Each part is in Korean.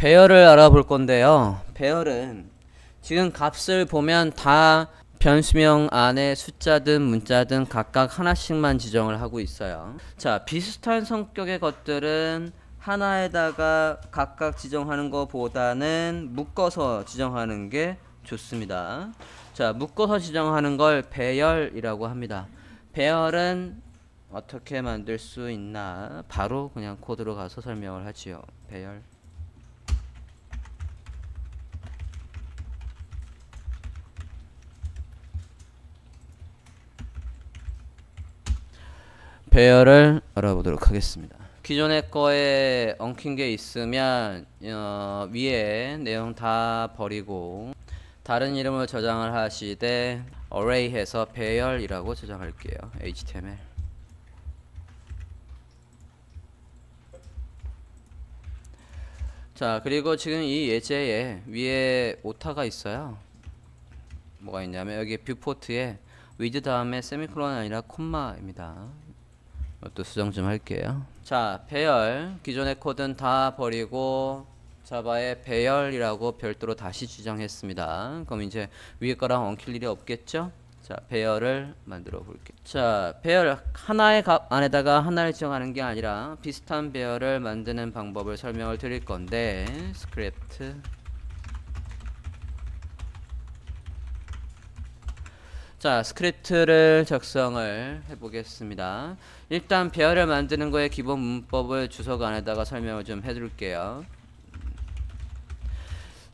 배열을 알아볼 건데요. 배열은 지금 값을 보면 다 변수명 안에 숫자든 문자든 각각 하나씩만 지정을 하고 있어요. 자, 비슷한 성격의 것들은 하나에다가 각각 지정하는 것보다는 묶어서 지정하는 게 좋습니다. 자, 묶어서 지정하는 걸 배열이라고 합니다. 배열은 어떻게 만들 수 있나? 바로 그냥 코드로 가서 설명을 하지요. 배열. 배열을 알아보도록 하겠습니다. 기존의 거에 엉킨 게 있으면 위에 내용 다 버리고 다른 이름을 저장을 하시되 array 해서 배열이라고 저장할게요. HTML. 자, 그리고 지금 이 예제에 위에 오타가 있어요. 뭐가 있냐면 여기 뷰포트에 with 다음에 세미콜론이 아니라 콤마입니다. 또 수정 좀 할게요. 자, 배열 기존의 코드는 다 버리고 자바에 배열이라고 별도로 다시 지정했습니다. 그럼 이제 위에 거랑 엉킬 일이 없겠죠? 자, 배열을 만들어 볼게요. 자, 배열 하나의 값 안에다가 하나를 지정하는 게 아니라 비슷한 배열을 만드는 방법을 설명을 드릴 건데 스크립트. 자, 스크립트를 작성을 해보겠습니다. 일단 배열을 만드는 거의 기본 문법을 주석 안에다가 설명을 좀 해둘게요.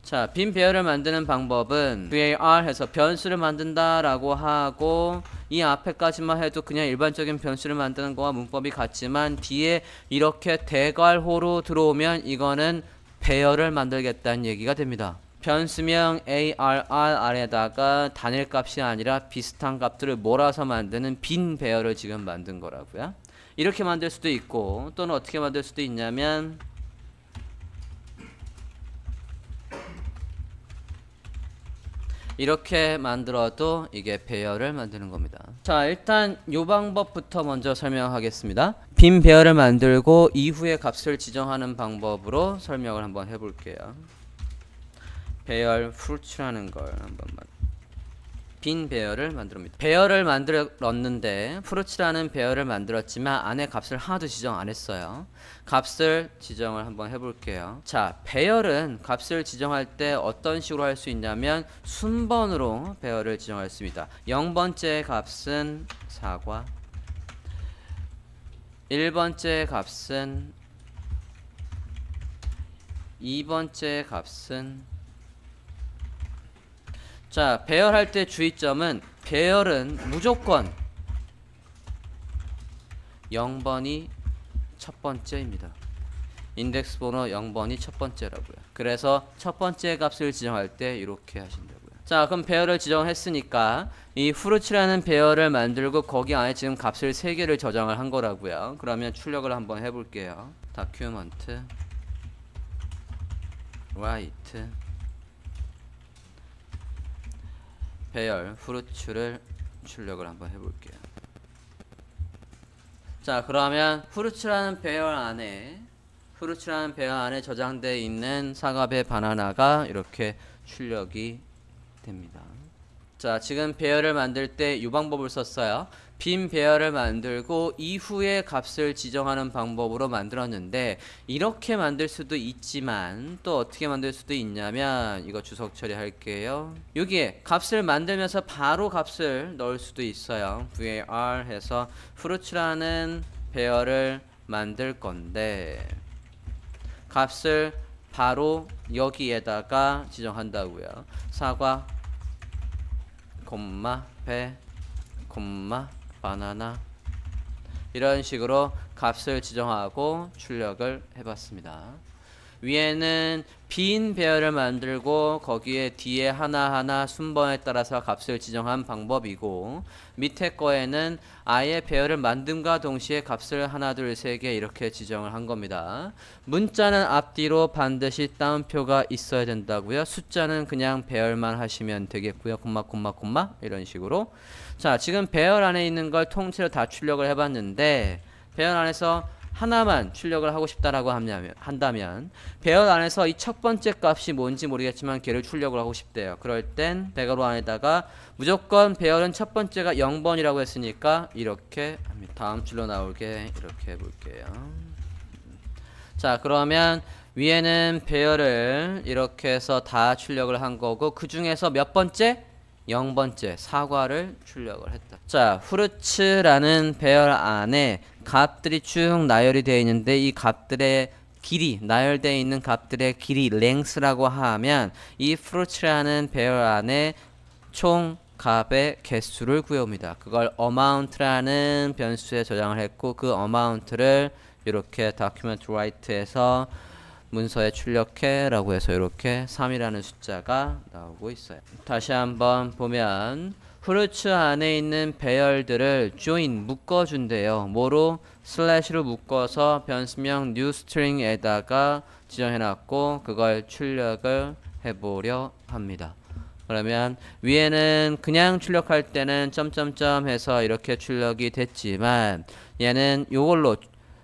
자, 빈 배열을 만드는 방법은 var 해서 변수를 만든다 라고 하고 이 앞에까지만 해도 그냥 일반적인 변수를 만드는 거와 문법이 같지만 뒤에 이렇게 대괄호로 들어오면 이거는 배열을 만들겠다는 얘기가 됩니다. 변수명 arr 안에다가 단일값이 아니라 비슷한 값들을 몰아서 만드는 빈 배열을 지금 만든 거라고요. 이렇게 만들 수도 있고 또는 어떻게 만들 수도 있냐면 이렇게 만들어도 이게 배열을 만드는 겁니다. 자, 일단 이 방법부터 먼저 설명하겠습니다. 빈 배열을 만들고 이후에 값을 지정하는 방법으로 설명을 한번 해볼게요. 배열 fruit라는 걸 한번 빈 배열을 만듭니다. 배열을 만들었는데 fruit라는 배열을 만들었지만 안에 값을 하나도 지정 안 했어요. 값을 지정을 한번 해볼게요. 자, 배열은 값을 지정할 때 어떤 식으로 할 수 있냐면 순번으로 배열을 지정할 수 있습니다. 0번째 값은 사과, 1번째 값은 2번째 값은 자, 배열할 때 주의점은 배열은 무조건 0번이 첫 번째입니다. 인덱스 번호 0번이 첫 번째라고요. 그래서 첫 번째 값을 지정할 때 이렇게 하신다고요. 자, 그럼 배열을 지정했으니까 이 fruit라는 배열을 만들고 거기 안에 지금 값을 3개를 저장을 한 거라고요. 그러면 출력을 한번 해볼게요. document write 배열 fruit를 출력을 한번 해볼게요. 자, 그러면 fruit라는 배열 안에 저장되어 있는 사과배 바나나가 이렇게 출력이 됩니다. 자, 지금 배열을 만들 때 이 방법을 썼어요. 빈 배열을 만들고 이후에 값을 지정하는 방법으로 만들었는데 이렇게 만들 수도 있지만 또 어떻게 만들 수도 있냐면 이거 주석 처리할게요. 여기에 값을 만들면서 바로 값을 넣을 수도 있어요. var 해서 fruit라는 배열을 만들 건데 값을 바로 여기에다가 지정한다고요. 사과 콤마 배 콤마 바나나 이런 식으로 값을 지정하고 출력을 해봤습니다. 위에는 빈 배열을 만들고 거기에 뒤에 하나하나 순번에 따라서 값을 지정한 방법이고 밑에 거에는 아예 배열을 만듦과 동시에 값을 하나 둘 세 개 이렇게 지정을 한 겁니다. 문자는 앞뒤로 반드시 따옴표가 있어야 된다고요. 숫자는 그냥 배열만 하시면 되겠고요. 콤마 콤마 콤마 이런 식으로. 자, 지금 배열 안에 있는 걸 통째로 다 출력을 해봤는데 배열 안에서 하나만 출력을 하고 싶다라고 한다면 배열 안에서 이 첫 번째 값이 뭔지 모르겠지만 걔를 출력을 하고 싶대요. 그럴 땐 배열 안에다가 무조건 배열은 첫 번째가 0번이라고 했으니까 이렇게 합니다. 다음 줄로 나오게 이렇게 해볼게요. 자, 그러면 위에는 배열을 이렇게 해서 다 출력을 한 거고 그 중에서 몇 번째? 0번째 사과를 출력을 했다. 자, 후르츠라는 배열 안에 값들이 쭉 나열이 되어 있는데 이 값들의 길이, 나열되어 있는 값들의 길이 length라고 하면 이 fruits라는 배열 안에 총 값의 개수를 구해옵니다. 그걸 amount라는 변수에 저장을 했고 그 amount를 이렇게 document write에서 문서에 출력해 라고 해서 이렇게 3이라는 숫자가 나오고 있어요. 다시 한번 보면 후르츠 안에 있는 배열들을 join 묶어준대요. 뭐로? 슬래시로 묶어서 변수명 newstring에다가 지정해놨고 그걸 출력을 해보려 합니다. 그러면 위에는 그냥 출력할 때는 점점점 해서 이렇게 출력이 됐지만 얘는 요걸로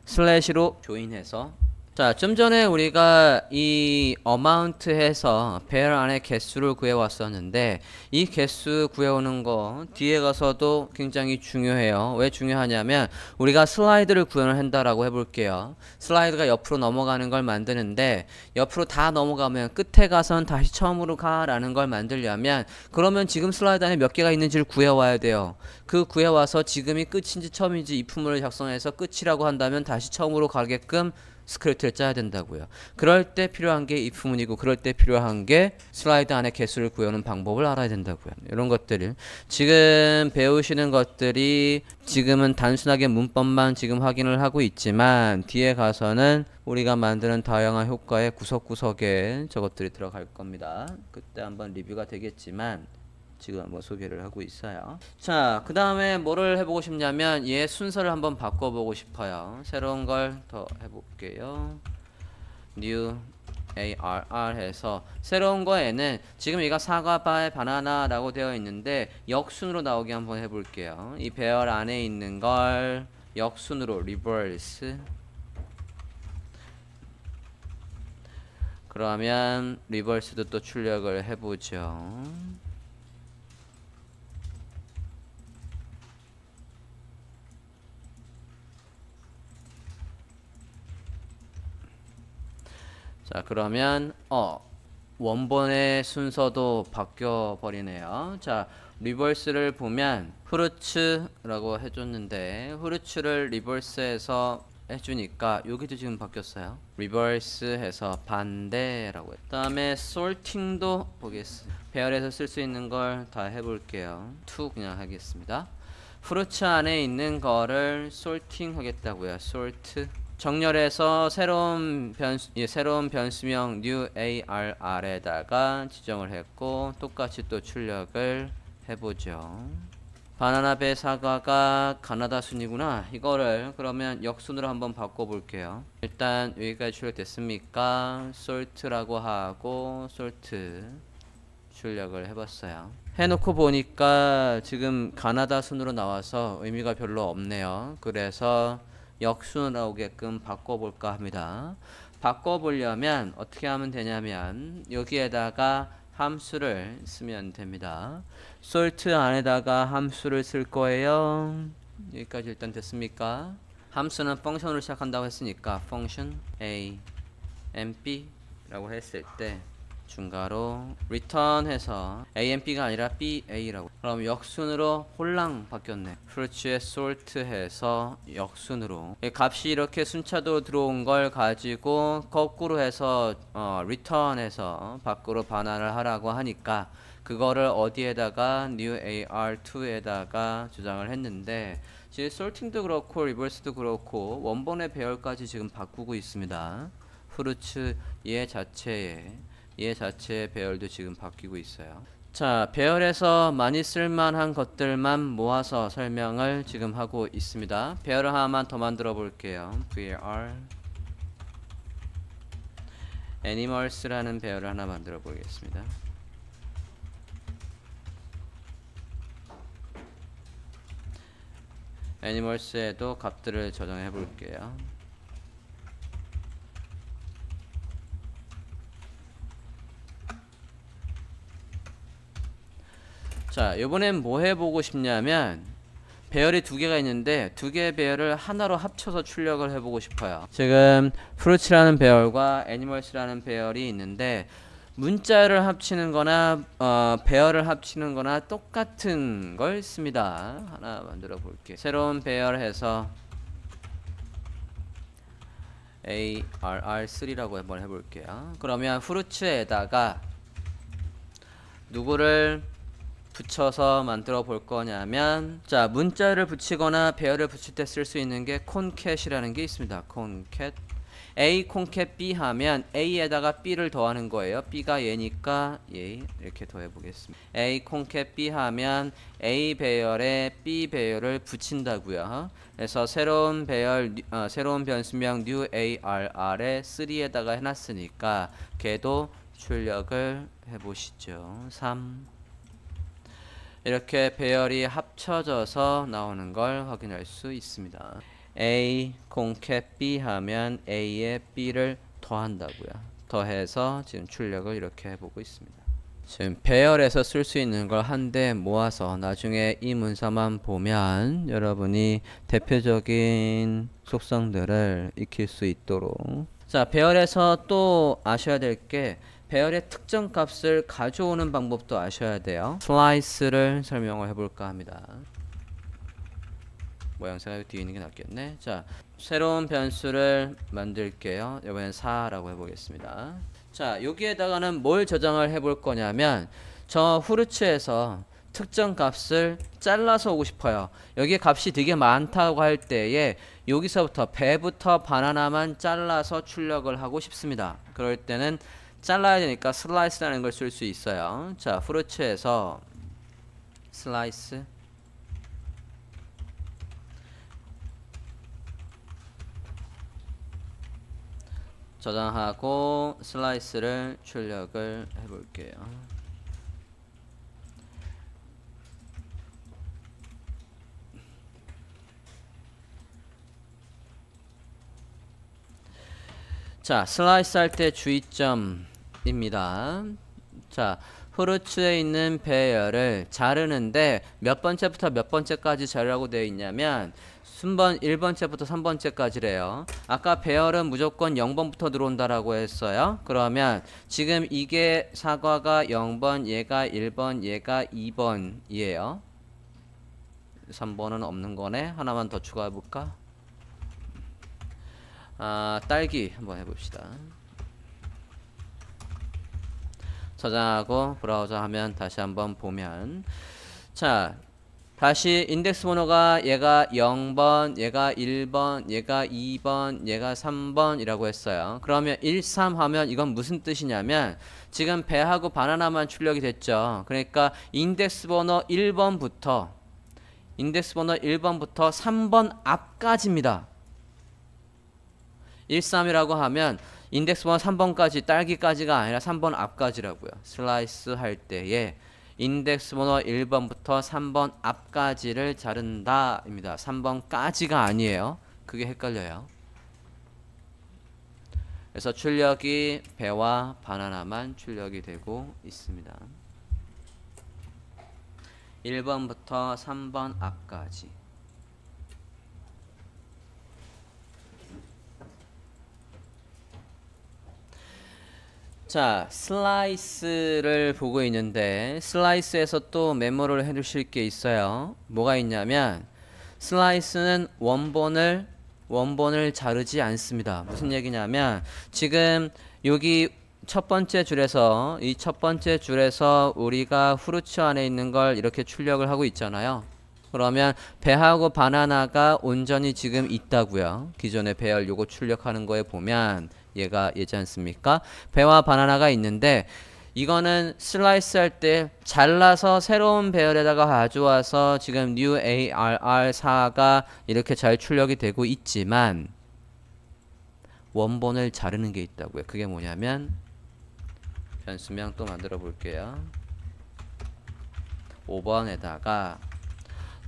슬래시로 조인해서 자, 좀 전에 우리가 이 amount 해서 배열 안에 개수를 구해왔었는데 이 개수 구해오는 거 뒤에 가서도 굉장히 중요해요. 왜 중요하냐면 우리가 슬라이드를 구현을 한다라고 해볼게요. 슬라이드가 옆으로 넘어가는 걸 만드는데 옆으로 다 넘어가면 끝에 가선 다시 처음으로 가라는 걸 만들려면 그러면 지금 슬라이드 안에 몇 개가 있는지를 구해와야 돼요. 그 구해와서 지금이 끝인지 처음인지 if문을 작성해서 끝이라고 한다면 다시 처음으로 가게끔 스크립트를 짜야 된다고요. 그럴 때 필요한 게 if문이고 그럴 때 필요한 게 슬라이드 안에 개수를 구해오는 방법을 알아야 된다고요. 이런 것들을 지금 배우시는 것들이 지금은 단순하게 문법만 지금 확인을 하고 있지만 뒤에 가서는 우리가 만드는 다양한 효과의 구석구석에 저것들이 들어갈 겁니다. 그때 한번 리뷰가 되겠지만 지금 한번 소개를 하고 있어요. 자, 그 다음에 뭐를 해보고 싶냐면 얘 순서를 한번 바꿔보고 싶어요. 새로운 걸 더 해볼게요. new arr 해서 새로운 거에는 지금 얘가 사과, 바, 바나나 라고 되어 있는데 역순으로 나오게 한번 해볼게요. 이 배열 안에 있는 걸 역순으로 reverse 그러면 reverse도 또 출력을 해보죠. 자, 그러면 원본의 순서도 바뀌어 버리네요. 자, 리버스를 보면 후르츠라고 해줬는데 후르츠를 리버스해서 해주니까 여기도 지금 바뀌었어요. 리버스해서 반대라고 했. 그다음에 sorting도 보겠습니다. 배열에서 쓸 수 있는 걸 다 해볼게요. to 그냥 하겠습니다. 후르츠 안에 있는 거를 sorting 하겠다고요. sort 정렬해서 새로운 변수명 new arr에다가 지정을 했고 똑같이 또 출력을 해보죠. 바나나 배 사과가 가나다 순이구나. 이거를 그러면 역순으로 한번 바꿔볼게요. 일단 여기까지 출력됐습니까? sort라고 하고 sort 출력을 해봤어요. 해놓고 보니까 지금 가나다 순으로 나와서 의미가 별로 없네요. 그래서 역순 나오게끔 바꿔볼까 합니다. 바꿔보려면 어떻게 하면 되냐면 여기에다가 함수를 쓰면 됩니다. sort 안에다가 함수를 쓸 거예요. 여기까지 일단 됐습니까? 함수는 펑션으로 시작한다고 했으니까 function a mp 라고 했을 때 중괄호 return 해서 AMP가 아니라 BA라고. 그럼 역순으로 홀랑 바뀌었네. fruits에 sort 해서 역순으로. 값이 이렇게 순차도 들어온 걸 가지고 거꾸로 해서 return 해서 밖으로 반환을 하라고 하니까 그거를 어디에다가 new AR2에다가 저장을 했는데 지금 sorting도 그렇고 reverse도 그렇고 원본의 배열까지 지금 바꾸고 있습니다. fruits 얘 자체의 배열도 지금 바뀌고 있어요. 자, 배열에서 많이 쓸만한 것들만 모아서 설명을 지금 하고 있습니다. 배열을 하나만 더 만들어 볼게요. var animals라는 배열을 하나 만들어 보겠습니다. animals에도 값들을 저장해 볼게요. 자, 이번엔 뭐 해보고 싶냐면 배열이 두 개가 있는데 두 개의 배열을 하나로 합쳐서 출력을 해보고 싶어요. 지금 fruits라는 배열과 animals라는 배열이 있는데 문자를 합치는 거나 배열을 합치는 거나 똑같은 걸 씁니다. 하나 만들어 볼게요. 새로운 배열해서 ARR3라고 한번 해볼게요. 그러면 fruits에다가 누구를 붙여서 만들어 볼 거냐면, 자, 문자를 붙이거나 배열을 붙일 때 쓸 수 있는 게 concat이라는 게 있습니다. concat. A concat B 하면 A에다가 B를 더하는 거예요. B가 얘니까 얘 이렇게 더해 보겠습니다. A concat B 하면 A 배열에 B 배열을 붙인다고요. 그래서 새로운 배열 새로운 변수명 new ARR에 3에다가 해놨으니까 걔도 출력을 해보시죠. 3 이렇게 배열이 합쳐져서 나오는 걸 확인할 수 있습니다. A concat B 하면 A에 B를 더한다고요. 더해서 지금 출력을 이렇게 해보고 있습니다. 지금 배열에서 쓸 수 있는 걸 한데 모아서 나중에 이 문서만 보면 여러분이 대표적인 속성들을 익힐 수 있도록. 자, 배열에서 또 아셔야 될 게 배열의 특정 값을 가져오는 방법도 아셔야 돼요. 슬라이스를 설명을 해볼까 합니다. 모양새가 뒤에 있는 게 낫겠네. 자, 새로운 변수를 만들게요. 이번엔 4라고 해보겠습니다. 자, 여기에다가는 뭘 저장을 해볼 거냐면 저 후르츠에서 특정 값을 잘라서 오고 싶어요. 여기 값이 되게 많다고 할 때에 여기서부터 배부터 바나나만 잘라서 출력을 하고 싶습니다. 그럴 때는 잘라야 되니까 슬라이스라는 걸 쓸 수 있어요. 자, fruits에서 슬라이스 저장하고 슬라이스를 출력을 해볼게요. 자, 슬라이스 할 때 주의점입니다. 자, 후르츠에 있는 배열을 자르는데 몇 번째부터 몇 번째까지 자르라고 되어 있냐면 순번 1번째부터 3번째까지래요. 아까 배열은 무조건 0번부터 들어온다라고 했어요. 그러면 지금 이게 사과가 0번, 얘가 1번, 얘가 2번이에요. 3번은 없는 거네. 하나만 더 추가해 볼까? 딸기 한번 해봅시다. 저장하고 브라우저 하면 다시 한번 보면, 자, 다시 인덱스 번호가 얘가 0번, 얘가 1번, 얘가 2번, 얘가 3번 이라고 했어요. 그러면 1, 3 하면 이건 무슨 뜻이냐면 지금 배하고 바나나만 출력이 됐죠. 그러니까 인덱스 번호 1번부터 3번 앞까지입니다. 1, 3이라고 하면 인덱스 번호 3번까지, 딸기까지가 아니라 3번 앞까지라고요. 슬라이스 할 때에 인덱스 번호 1번부터 3번 앞까지를 자른다 입니다. 3번까지가 아니에요. 그게 헷갈려요. 그래서 출력이 배와 바나나만 출력이 되고 있습니다. 1번부터 3번 앞까지. 자, 슬라이스를 보고 있는데 슬라이스에서 또 메모를 해 두실 게 있어요. 뭐가 있냐면 슬라이스는 원본을 자르지 않습니다. 무슨 얘기냐면 지금 여기 첫 번째 줄에서 이 첫 번째 줄에서 우리가 후르츠 안에 있는 걸 이렇게 출력을 하고 있잖아요. 그러면 배하고 바나나가 온전히 지금 있다고요. 기존의 배열 요거 출력하는 거에 보면 얘가 얘지 않습니까? 배와 바나나가 있는데 이거는 슬라이스 할 때 잘라서 새로운 배열에다가 가져와서 지금 new ARR4가 이렇게 잘 출력이 되고 있지만 원본을 자르는 게 있다고요. 그게 뭐냐면 변수명 또 만들어 볼게요. 5번에다가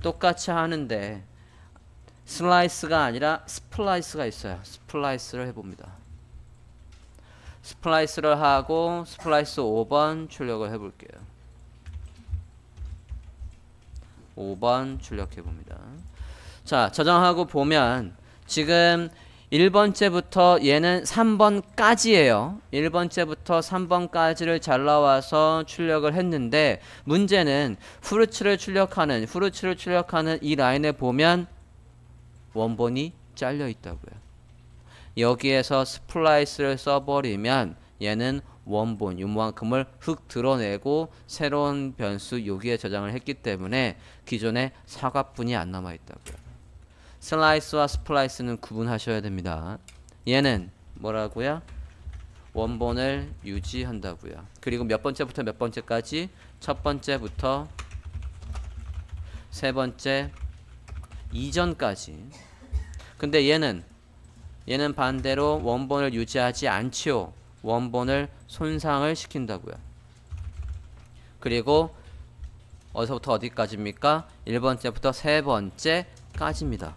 똑같이 하는데 슬라이스가 아니라 스플라이스가 있어요. 스플라이스를 해봅니다. 스플라이스를 하고 스플라이스 5번 출력을 해볼게요. 5번 출력해 봅니다. 자, 저장하고 보면 지금 1번째부터 얘는 3번까지예요. 1번째부터 3번까지를 잘 나와서 출력을 했는데 문제는 후르츠를 출력하는 이 라인에 보면 원본이 잘려 있다고요. 여기에서 스플라이스를 써버리면 얘는 원본 요만큼을 흙 드러내고 새로운 변수 여기에 저장을 했기 때문에 기존에 사과뿐이 안 남아 있다고요. 슬라이스와 스플라이스는 구분하셔야 됩니다. 얘는 뭐라고요? 원본을 유지한다고요. 그리고 몇 번째부터 몇 번째까지? 첫 번째부터 세 번째 이전까지. 근데 얘는 반대로 원본을 유지하지 않지요. 원본을 손상을 시킨다고요. 그리고 어디서부터 어디까지입니까? 1번째부터 세 번째까지입니다.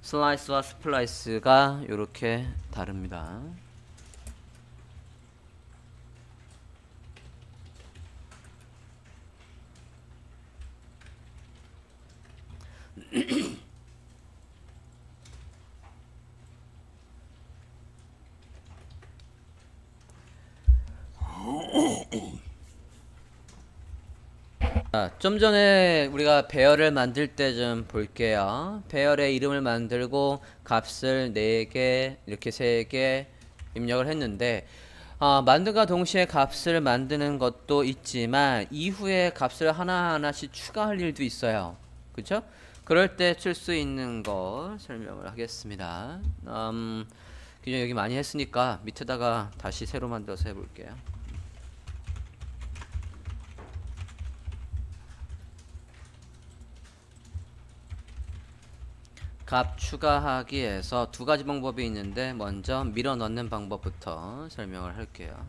슬라이스와 스플라이스가 이렇게 다릅니다. 좀 전에 우리가 배열을 만들 때 좀 볼게요. 배열의 이름을 만들고 값을 4개, 이렇게 3개 입력을 했는데 만든과 동시에 값을 만드는 것도 있지만 이후에 값을 하나하나씩 추가할 일도 있어요. 그쵸? 그럴 때 쓸 수 있는 거 설명을 하겠습니다. 기존에 여기 많이 했으니까 밑에다가 다시 새로 만들어서 해볼게요. 값 추가하기에서 두 가지 방법이 있는데 먼저 밀어 넣는 방법부터 설명을 할게요.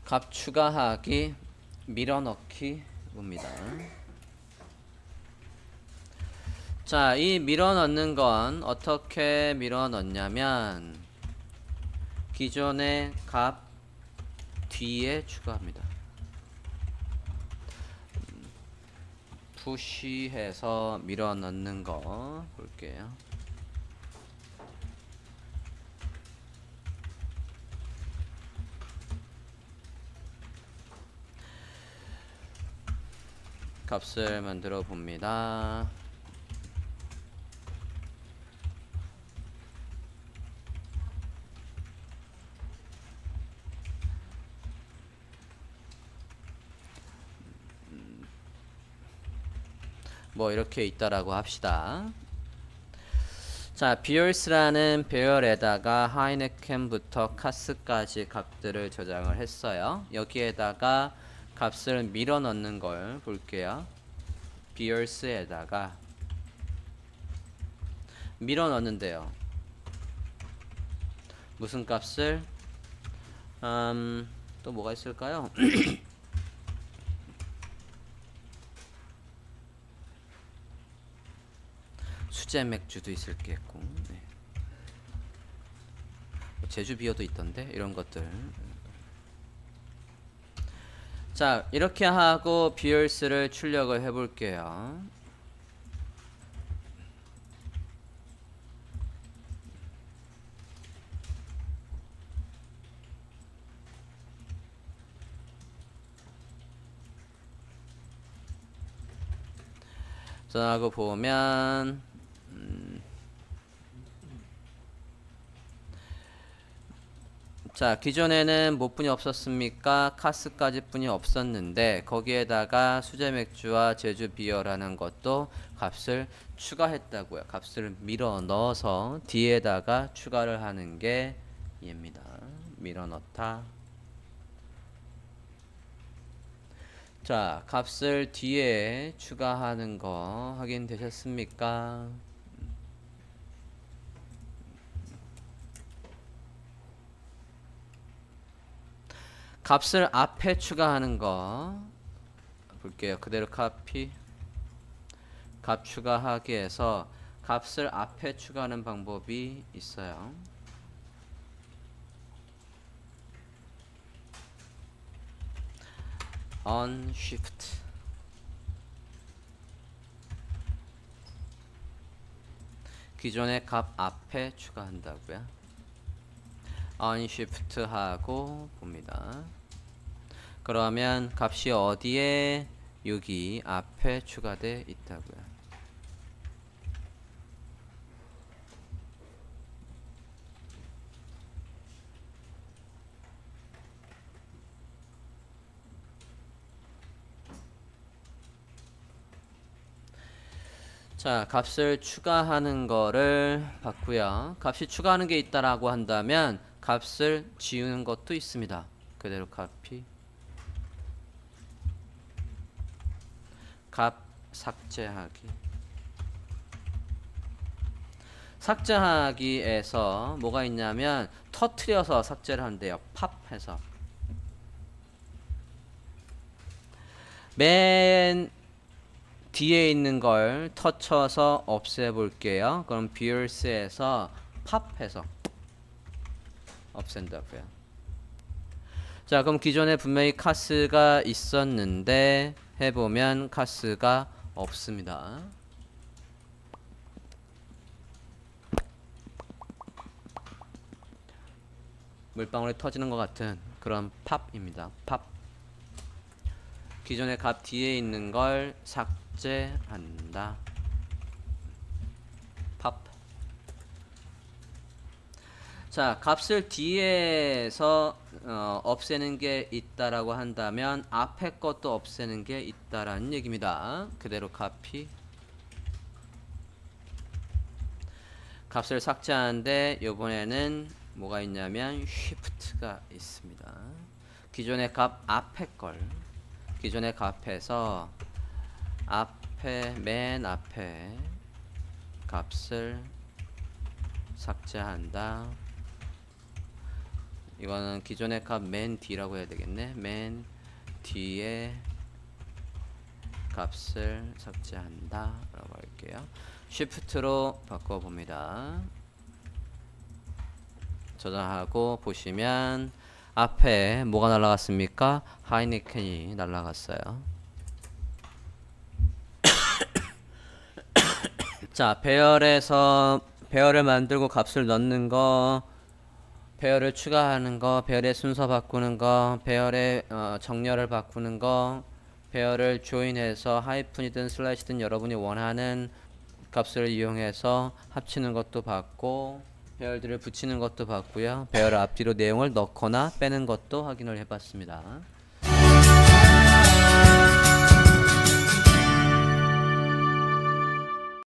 값 추가하기, 밀어 넣기 봅니다. 자, 이 밀어 넣는 건 어떻게 밀어 넣냐면 기존의 값 뒤에 추가합니다. 푸시해서 밀어 넣는 거 볼게요. 값을 만들어 봅니다. 뭐 이렇게 있다라고 합시다. 자, 비얼스라는 배열에다가 하이네켄부터 카스까지 값들을 저장을 했어요. 여기에다가 값을 밀어 넣는 걸 볼게요. 비얼스에다가 밀어 넣는데요. 무슨 값을? 또 뭐가 있을까요? 수제 맥주도 있을 겠고, 네. 제주 비어도 있던데 이런 것들. 자, 이렇게 하고 비얼스를 출력을 해볼게요. 하고 보면 자, 기존에는 뭐 뿐이 없었습니까? 카스까지 뿐이 없었는데 거기에다가 수제 맥주와 제주 비어라는 것도 값을 추가했다고요. 값을 밀어 넣어서 뒤에다가 추가를 하는 게 얘입니다. 밀어 넣다. 자, 값을 뒤에 추가하는 거 확인되셨습니까? 값을 앞에 추가하는 거 볼게요. 그대로 카피 값 추가하기에서 값을 앞에 추가하는 방법이 있어요. unshift. 기존의 값 앞에 추가한다고요. unshift 하고 봅니다. 그러면 값이 어디에? 여기 앞에 추가되어 있다고요. 자, 값을 추가하는 거를 봤고요. 값이 추가하는 게 있다라고 한다면 값을 지우는 것도 있습니다. 그대로 copy. 값 삭제하기. 삭제하기에서 뭐가 있냐면 터트려서 삭제를 한대요. 팝해서. 맨 뒤에 있는 걸 터쳐서 없애볼게요. 그럼 비얼스에서 팝해서 없앤다고요. 자, 그럼 기존에 분명히 카스가 있었는데 해보면 카스가 없습니다. 물방울이 터지는 것 같은 그런 팝입니다. 팝. 기존의 값 뒤에 있는 걸 삭제한다. 팝. 자, 값을 뒤에서 없애는 게 있다라고 한다면 앞에 것도 없애는 게 있다라는 얘기입니다. 그대로 copy. 값을 삭제하는데 이번에는 뭐가 있냐면 shift가 있습니다. 기존의 값 앞에 걸, 기존의 값에서 앞에, 맨 앞에 값을 삭제한다. 이거는 기존의 값 맨 뒤라고 해야 되겠네. 맨 뒤에 값을 삭제한다 라고 할게요. 쉬프트로 바꿔봅니다. 저장하고 보시면 앞에 뭐가 날라갔습니까? 하이니켄이 날라갔어요. 자, 배열에서 배열을 만들고 값을 넣는 거, 배열을 추가하는 거, 배열의 순서 바꾸는 거, 배열의 정렬을 바꾸는 거, 배열을 조인해서 하이픈이든 슬래시든 여러분이 원하는 값을 이용해서 합치는 것도 봤고, 배열들을 붙이는 것도 봤고요. 배열 앞뒤로 내용을 넣거나 빼는 것도 확인을 해봤습니다.